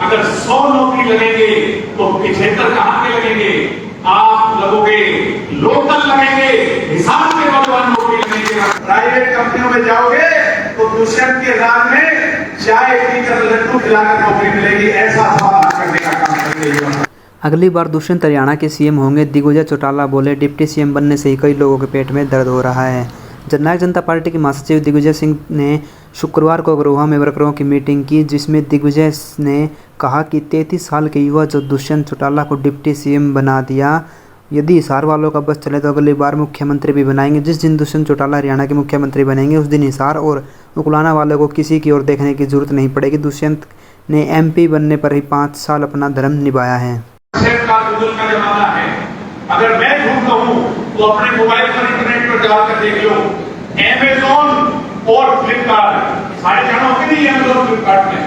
अगर 100 नौकरी लगेंगे तो 75 कहां के लगेंगे? आप लगोगे लोकल लगेंगे, हिसाब के बलवान नौकरी लगेंगे। प्राइवेट कंपनियों में जाओगे तो दुष्यंत के राज में चाय पीकर लड्डू खिलाकर नौकरी मिलेगी, ऐसा सवाल करने का काम करेंगे। अगली बार दुष्यंत हरियाणा के सीएम होंगे, दिग्विजय चौटाला बोले। डिप्टी सीएम बनने से ही कई लोगों के पेट में दर्द हो रहा है। जननायक जनता पार्टी के महासचिव दिग्विजय सिंह ने शुक्रवार को अग्रोहा में वर्करों की मीटिंग की, जिसमें दिग्विजय ने कहा कि 33 साल के युवा जो दुष्यंत चौटाला को डिप्टी सीएम बना दिया, यदि हिसार वालों का बस चले तो अगली बार मुख्यमंत्री भी बनाएंगे। जिस दिन दुष्यंत चौटाला हरियाणा के मुख्यमंत्री बनेंगे उस दिन हिसार और उकुलाना वालों को किसी की ओर देखने की जरूरत नहीं पड़ेगी। दुष्यंत ने एमपी बनने पर ही 5 साल अपना धर्म निभाया है। का जमाना है, अगर मैं झूठ कहूं तो अपने मोबाइल पर इंटरनेट पर जाकर देख लो। अमेज़न और फ्लिपकार्ट, सारे जानों के लिए अमेज़न फ्लिपकार्ट में,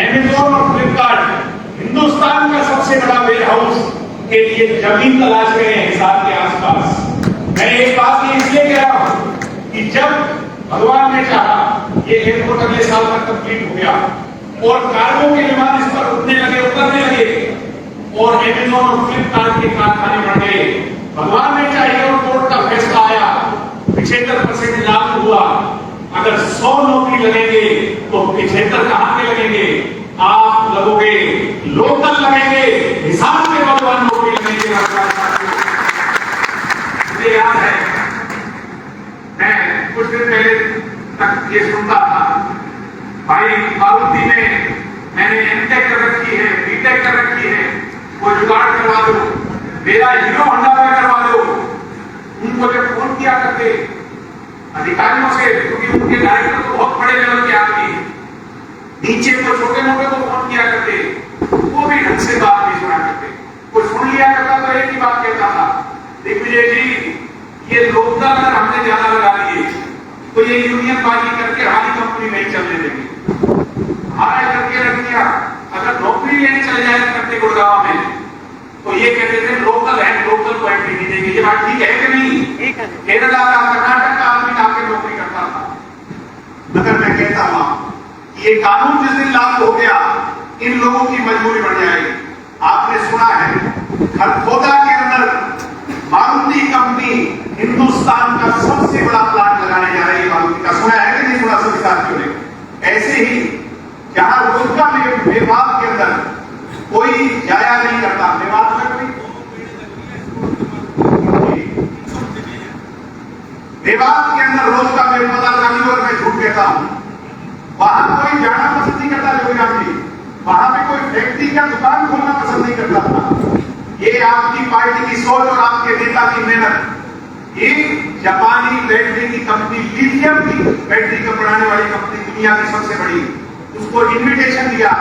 अमेज़न और फ्लिपकार्ट हिंदुस्तान का सबसे बड़ा वेयर हाउस के लिए जमीन तलाश रहे हैं हिसार के आसपास। मैं एक बात ये इसलिए कह रहा हूं कि जब भगवान ने चाहा ये एयरपोर्ट अगले साल तक कंप्लीट हो गया और कार्गो के विमान इस पर उठने लगे, उतरने लगे और अमेज़न और फ्लिपकार्ट के कारखाने बढ़ गए। भगवान ने चाहे और कोर्ट का फैसला आया, 75% लागू हुआ। अगर 100 नौकरी लगेंगे तो 75 कहां के लगेंगे? आप लगोगे लोकल लगेंगे, हिसाब के बलवान नौकरी लगेंगे। मुझे याद है, मैं कुछ दिन पहले तक ये सुनता था, भाई मारुति में मैंने एमटेक कर रखी है, बीटेक कर रखी है, कोई जुगाड़ करवा दो, मेरा हीरो होंडा में करवा दो। उनको जब फोन किया करते अधिकारियों से, क्योंकि उनके डायरेक्टर तो बहुत बड़े लेवल के आदमी, नीचे को छोटे मोटे को फोन किया करते, वो भी ढंग से बात नहीं सुना करते। कोई सुन लिया करता तो एक ही बात कहता था, दिग्विजय जी ये लोकदल अगर हमने ज्यादा लगा दिए तो ये यूनियन बाजी करके हमारी कंपनी नहीं चलने देगी। हमारा करके रख दिया, अगर नौकरी लेने चले जाए करते गुड़गांव में तो ये कहते थे लोकल है, लोकल को एंट्री नहीं देंगे। ये बात ठीक है कि नहीं? केरला का, कर्नाटक का आदमी आके नौकरी करता था। मगर मैं कहता हूं ये कानून जिस दिन लागू हो गया इन लोगों की मजबूरी बढ़ जाएगी। आपने सुना है खरखोदा के अंदर मारुति कंपनी हिंदुस्तान का सबसे बड़ा प्लांट लगाने जा रही है। मारुति का सुना है कि नहीं सुना सभी साथियों ने? ऐसे ही जहां रोजगार विभाग के अंदर कोई जाया नहीं करता, विवाद में कोई विवाद के अंदर रोजगार में पता लगा और मैं झूठ कहता हूं, वहां कोई जाना पसंद नहीं करता। जोगिराम वहां पे कोई फैक्ट्री का दुकान खोलना पसंद नहीं करता था। ये आपकी पार्टी की सोच और आपके नेता की मेहनत। ये जापानी बैटरी की कंपनी, लिथियम की बैटरी को बनाने वाली कंपनी दुनिया की सबसे बड़ी, उसको इन्विटेशन दिया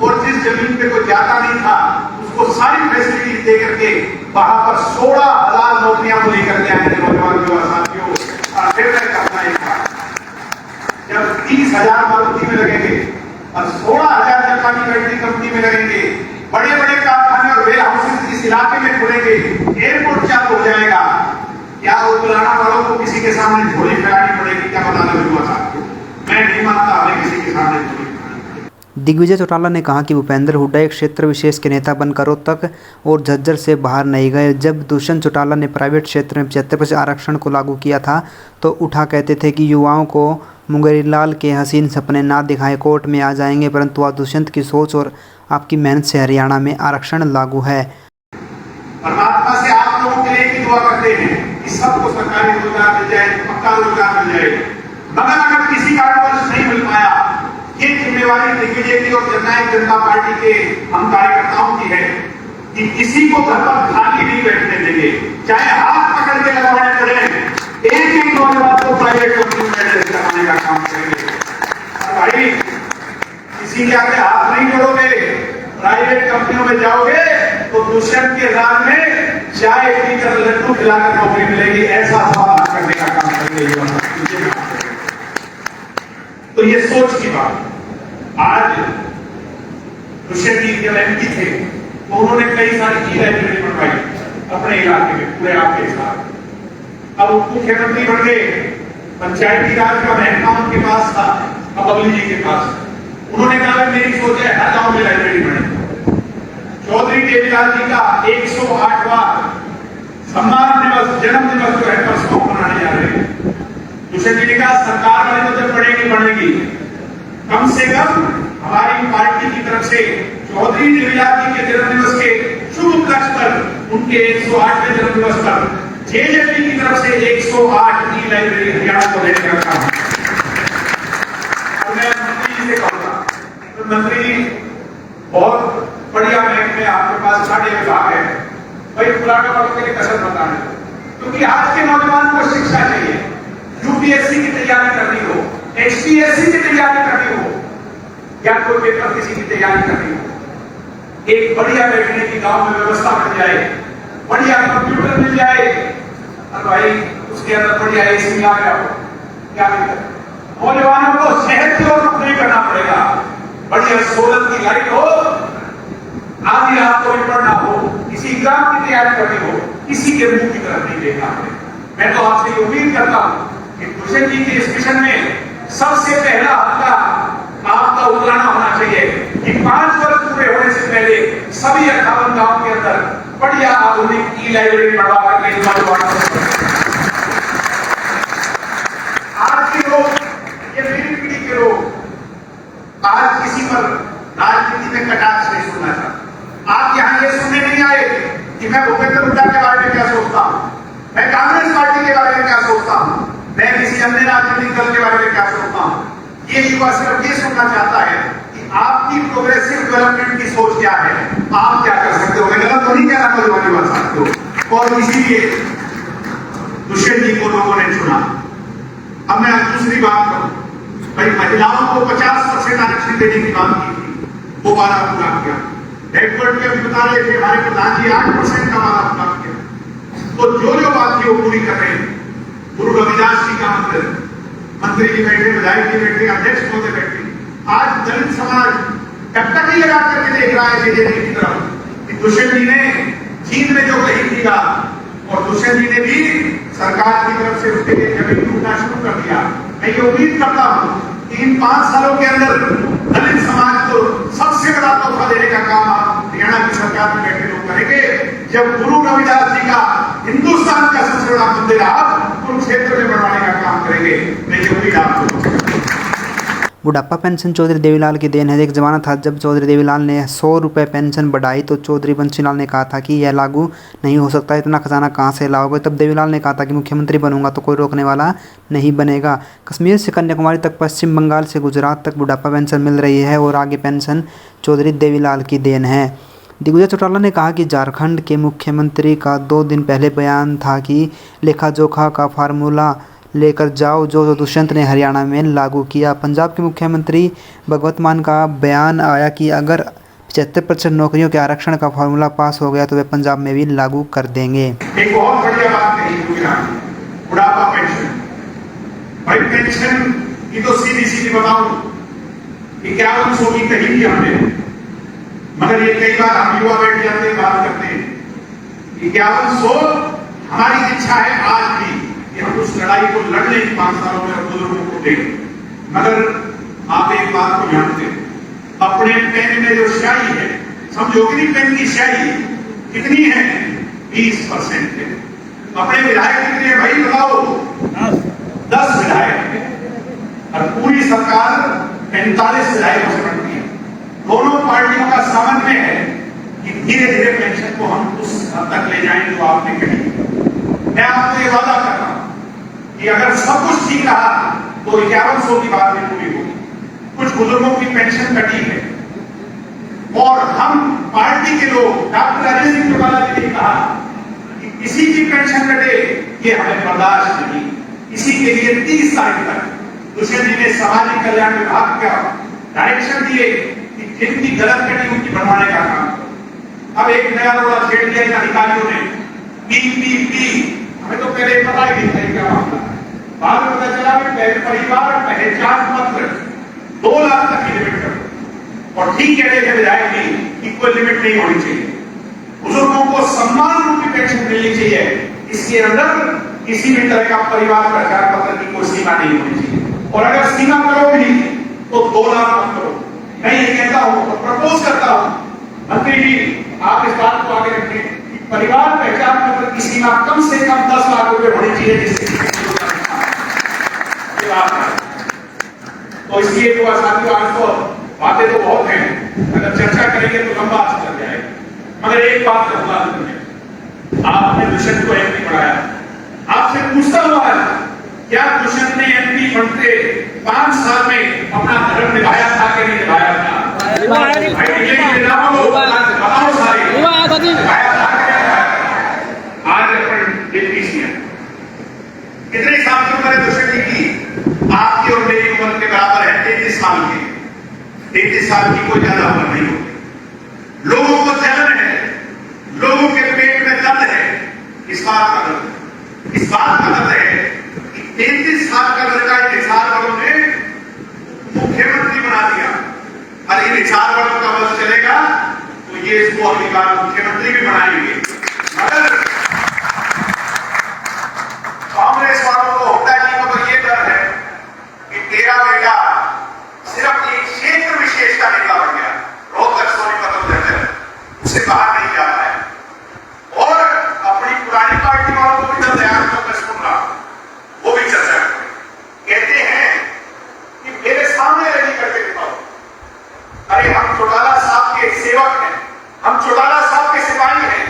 और जिस जमीन पे कोई जाता नहीं था उसको सारी फैसिलिटी दे करके वहां पर 16,000 नौकरियां को लेकर के आए नौजवान युवा साथियों। और फिर मैं कहता एक जब 30,000 मारुति में लगेंगे और 16,000 जापानी बैटरी कंपनी में लगेंगे, बड़े बड़े कारखाने और वेयर हाउसेज इस इलाके में खुलेंगे, एयरपोर्ट चालू हो जाएगा, क्या उकुलाना वालों को किसी के सामने झोली फैलानी पड़ेगी? क्या बता दो युवा साथियों, मैं नहीं मानता हमें किसी के सामने झोली। दिग्विजय चौटाला ने कहा कि भूपेंद्र हुड्डा एक क्षेत्र विशेष के नेता बनकर रोहतक और झज्जर से बाहर नहीं गए। जब दुष्यंत चौटाला ने प्राइवेट क्षेत्र में 75% आरक्षण को लागू किया था तो उठा कहते थे कि युवाओं को मुंगेरीलाल के हसीन सपने ना दिखाए, कोर्ट में आ जाएंगे, परंतु आज दुष्यंत की सोच और आपकी मेहनत से हरियाणा में आरक्षण लागू है। परमात्मा से आप लोगों के लिए दुआ करते हैं कि सबको सरकारी रोजगार मिल जाए, पक्का रोजगार मिल जाए, मगर अगर किसी कारणवश नहीं मिल पाया, ये जिम्मेवारी दिग्विजय की और जननायक जनता पार्टी के हम कार्यकर्ताओं की है कि किसी को घर पर खाली नहीं बैठने देंगे, चाहे हाथ पकड़ के लगवाने पड़े, एक नौजवान को प्राइवेट कंपनी में करवाने का काम करेंगे। भाई किसी के आगे हाथ नहीं जोड़ोगे, प्राइवेट कंपनियों में जाओगे तो दुष्यंत के राज में चाय पीकर लड्डू खिलाकर नौकरी मिलेगी, ऐसा सवाल करने का काम करेंगे। तो ये सोच की बात। आज दुष्यंत जी जब एमपी थे तो उन्होंने कई सारी ई-लाइब्रेरी बनवाई अपने इलाके में, पूरे आपके साथ। अब मुख्यमंत्री बन गए, पंचायती राज का महकमा उनके पास था, अब अगली जी के पास। उन्होंने कहा मेरी सोच है हर गांव में लाइब्रेरी देवीलाल जी का 108वां सम्मान दिवस, जन्म दिवस जो है परसों मनाने जा रहे हैं। दुष्यंत जी ने कहा सरकार वाले तो जब बढ़ेगी, कम से कम हमारी पार्टी की तरफ से चौधरी देवीलाल जी के जन्म दिवस के शुभ उपलक्ष्य पर, उनके 108वें जन्म दिवस पर जेजेपी की तरफ से 108 की लाइब्रेरी हरियाणा को देने का काम। मैं मंत्री जी से कहूंगा, तो मंत्री जी बहुत बढ़िया बैंक में आपके पास 6 विभाग है भाई, पुराना वालों के लिए कसर बताने, क्योंकि आज के नौजवान को शिक्षा चाहिए। यूपीएससी की तैयारी करनी हो, एचपीएससी की तैयारी करनी हो, या कोई पेपर किसी की तैयारी करनी हो, एक बढ़िया बैठने की गांव में व्यवस्था बन जाए, बढ़िया कंप्यूटर मिल जाए और भाई उसके अंदर बढ़िया एसी आ गया हो, क्या नौजवानों को शहर की ओर रुख नहीं करना पड़ेगा। बढ़िया सोलर की लाइट हो, आधी रात को भी पढ़ना हो, किसी एग्जाम की तैयारी करनी हो, किसी के मुंह की तरफ नहीं देखना पड़ेगा। मैं तो आपसे उम्मीद करता हूं कि दुष्यंत जी के इस मिशन में सबसे पहला हल्का आपका उतराना होना चाहिए कि 5 वर्ष पूरे होने से पहले सभी 58 गांव के अंदर बढ़िया आधुनिक ई लाइब्रेरी बनवा करके नौजवानों को, आज के लोग, ये मेरी पीढ़ी के लोग आज किसी पर राजनीति में कटाक्ष नहीं सुनना चाहते। आप यहां ये सुनने नहीं आए कि मैं भूपेंद्र हुड्डा के बारे में क्या सोचता हूं, मैं कांग्रेस पार्टी के बारे में क्या सोचता हूं, मैं किसी अन्य राजनीतिक दल के बारे में क्या सोचता हूं। ये युवा सिर्फ ये सुनना चाहता है कि आपकी प्रोग्रेसिव डेवलपमेंट की सोच क्या है, आप क्या कर सकते हो। मैं गलत तो नहीं कह रहा, नौजवान युवा साथियों, और इसीलिए दुष्यंत जी को लोगों ने चुना। अब मैं दूसरी बात करूं, भाई महिलाओं को 50% आरक्षण देने की बात की थी, वो वादा पूरा किया। हेडवर्ड के बता रहे थे हमारे प्रधान जी 8% का वादा पूरा किया। तो जो बात थी वो पूरी कर रहे हैं। गुरु रविदास जी का मंत्री जी बैठे, विधायक जी बैठे, अध्यक्ष होते बैठे, आज दलित समाज टकटकी लगा करके देख रहा है जेजेपी की तरफ कि दुष्यंत जी ने जींद में जो कही थी और दुष्यंत जी ने भी सरकार की तरफ से उसके लिए जमीन टूटना शुरू कर दिया। मैं ये उम्मीद करता हूं कि इन 5 सालों के अंदर दलित समाज को सबसे बड़ा तोहफा देने का काम आप हरियाणा की सरकार में बैठे लोग करेंगे, जब गुरु रविदास जी का हिंदुस्तान का सबसे बड़ा मंदिर आप कुरुक्षेत्र में बनवाने का काम करेंगे। मैं ये उम्मीद आपको। बुढ़ापा पेंशन चौधरी देवीलाल की देन है। एक जमाना था जब चौधरी देवीलाल ने 100 रुपये पेंशन बढ़ाई तो चौधरी बंशीलाल ने कहा था कि यह लागू नहीं हो सकता, इतना खजाना कहाँ से लाओगे। तब देवीलाल ने कहा था कि मुख्यमंत्री बनूंगा तो कोई रोकने वाला नहीं बनेगा। कश्मीर से कन्याकुमारी तक, पश्चिम बंगाल से गुजरात तक बुढ़ापा पेंशन मिल रही है और आगे पेंशन चौधरी देवीलाल की देन है। दिग्विजय चौटाला ने कहा कि झारखंड के मुख्यमंत्री का 2 दिन पहले बयान था कि लेखा जोखा का फार्मूला लेकर जाओ जो दुष्यंत ने हरियाणा में लागू किया। पंजाब के मुख्यमंत्री भगवंत मान का बयान आया कि अगर 75% नौकरियों के आरक्षण का फार्मूला पास हो गया तो वे पंजाब में भी लागू कर देंगे। एक बहुत बढ़िया बात कही बुढ़ापा पेंशन। भाई पेंशन की तो सीधी बताऊं 5100 की कही थी हमने, मगर ये कई बार हम युवा बैठ जाते हैं, बात करते हैं 5100 हमारी इच्छा है आज भी कि हम उस लड़ाई को लड़ लें 5 सालों में बुजुर्गों को दें। मगर आप एक बात को जानते हैं, अपने पेन में जो स्याही है, समझोगी पेन की स्याही कितनी है? 20% है। अपने विधायक कितने हैं भाई बताओ? 10 विधायक और पूरी सरकार 45 विधायकों से बनती है। दोनों पार्टियों का समन्वय है कि धीरे धीरे पेंशन को हम उस हद तक ले जाएं जो आपने कही। मैं आपको ये वादा कर रहा हूं कि अगर सब कुछ ठीक रहा तो 5100 की बात नहीं पूरी होगी। कुछ बुजुर्गों की पेंशन कटी है और हम पार्टी के लोग, डॉक्टर अजय सिंह चौटाला जी ने कहा कि किसी की पेंशन कटे ये हमें बर्दाश्त नहीं। इसी के लिए 30 तारीख तक दुष्यंत जी ने सामाजिक कल्याण विभाग का डायरेक्शन दिए कि जिनकी गलत कटी उनकी बनवाने का काम। अब एक नया रोड़ा छेड़ दिया इन अधिकारियों ने, पीपीपी। हमें तो पहले पता ही नहीं था क्या मामला, बाद में पता चला कि परिवार पहचान पत्र 2 लाख तक की लिमिट कर, और ठीक कहने से जाएगी कि कोई लिमिट नहीं होनी चाहिए। बुजुर्गों को सम्मान रूप की पेंशन मिलनी चाहिए, इसके अंदर किसी भी तरह का परिवार पहचान पत्र की कोई सीमा नहीं होनी चाहिए। और अगर सीमा करो भी तो 2 लाख मत करो। मैं ये कहता हूं और प्रपोज करता हूं मंत्री जी, आप इस बात मिली है जिससे ये बात है। तो इसलिए जो साथियों आज तो बातें तो बहुत हैं, अगर चर्चा करेंगे तो लंबा चल जाएगा, मगर एक बात कहूंगा, आपने दुष्यंत को एमपी बनाया, आपसे पूछता हुआ है क्या दुष्यंत ने एमपी बनते 5 साल में अपना धर्म निभाया था कि नहीं निभाया था? बताओ सारे निभाया था। आज अपन डिप्टी सीएम कितने साल की उम्र है दुष्यंत की? आपकी और मेरी उम्र के बराबर है, 33 साल की। 33 साल की कोई ज्यादा उम्र नहीं होती। लोगों को जलन है, लोगों के पेट में दर्द है, इस बात का दर्द है कि 33 साल का लड़का इन 4 वर्षों में मुख्यमंत्री बना दिया, और इन 4 वर्षों का बस चलेगा तो ये इसको अगली बार मुख्यमंत्री भी बनाएंगे। मगर कांग्रेस वालों को होता है कि मगर ये डर है कि तेरा बेटा सिर्फ एक क्षेत्र विशेष का नेता बन गया, रोहतक सोनीपत जंगल, उसे बाहर नहीं जाता है। और अपनी पुरानी पार्टी वालों को भी डर है, आज मैं सुन रहा वो भी चर्चा कहते हैं कि मेरे सामने रैली करके दिखाओ। अरे हम चौटाला साहब के सेवक हैं, हम चौटाला साहब के सिपाही हैं,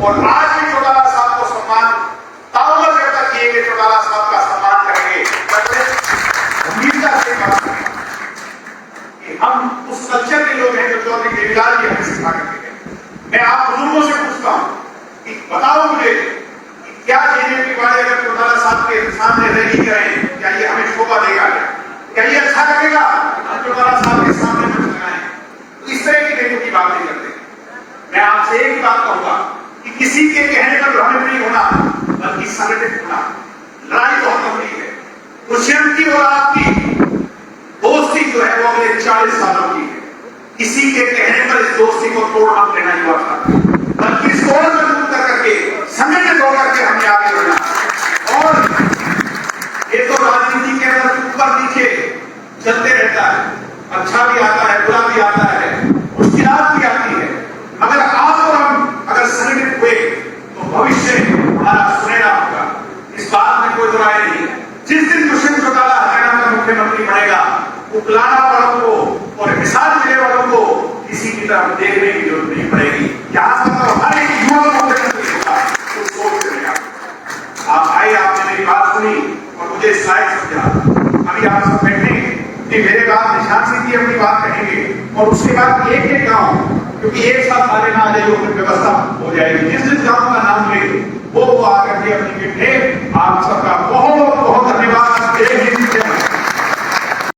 और आज भी चौटाला साहब को सम्मान ताउमर जब तक किएंगे, चौटाला साहब का सम्मान करेंगे। गंभीरता से बात करें कि हम उस कल्चर के लोग हैं जो चौधरी देवीलाल जी हमें सिखा करके गए। मैं आप बुजुर्गों से पूछता हूं कि बताओ मुझे कि क्या जेजेपी वाले अगर चौटाला साहब के सामने रैली करें, क्या ये हमें शोभा देगा? क्या ये अच्छा लगेगा? हम चौटाला साहब के सामने मंच लगाएं? तो इस तरह की नेताओं की बात नहीं करते। मैं आपसे एक बात कहूंगा कि किसी के कहने पर भ्रमित नहीं होना, बल्कि संगठित होना। लड़ाई बहुत लंबी है। दुष्यंत की और आपकी दोस्ती जो है वो अगले 40 सालों की है। किसी के कहने पर इस दोस्ती को तोड़ मत लेना ही हुआ था, बल्कि इसको और मजबूत करके संगठित होकर के हमें आगे बढ़ना। और ये तो राजनीति के अंदर ऊपर नीचे चलते रहता है, अच्छा भी आता है, बुरा भी आता है, मुश्किलात भी आती है, मगर आप और हम अगर संगठित हुए तो भविष्य हमारा सुनहरा होगा। इस बात में कोई दो राय नहीं है। जिस दिन दुष्यंत चौटाला हरियाणा का मुख्यमंत्री बनेगा, उपलाना वालों को और हिसार जिले वालों को किसी की तरफ देखने की जरूरत नहीं पड़ेगी। यहां से तो हर एक युवा मुख्यमंत्री होगा, तो सोच करेगा। आप आए, आपने मेरी बात सुनी और मुझे शायद समझा। अभी आप सब बैठे कि मेरे बाद निशान सिंह जी अपनी बात कहेंगे, और उसके बाद एक गांव, क्योंकि एक साथ सारे ना आ जाए, व्यवस्था हो जाएगी। जिस गांव का नाम ले वो आकर के अपनी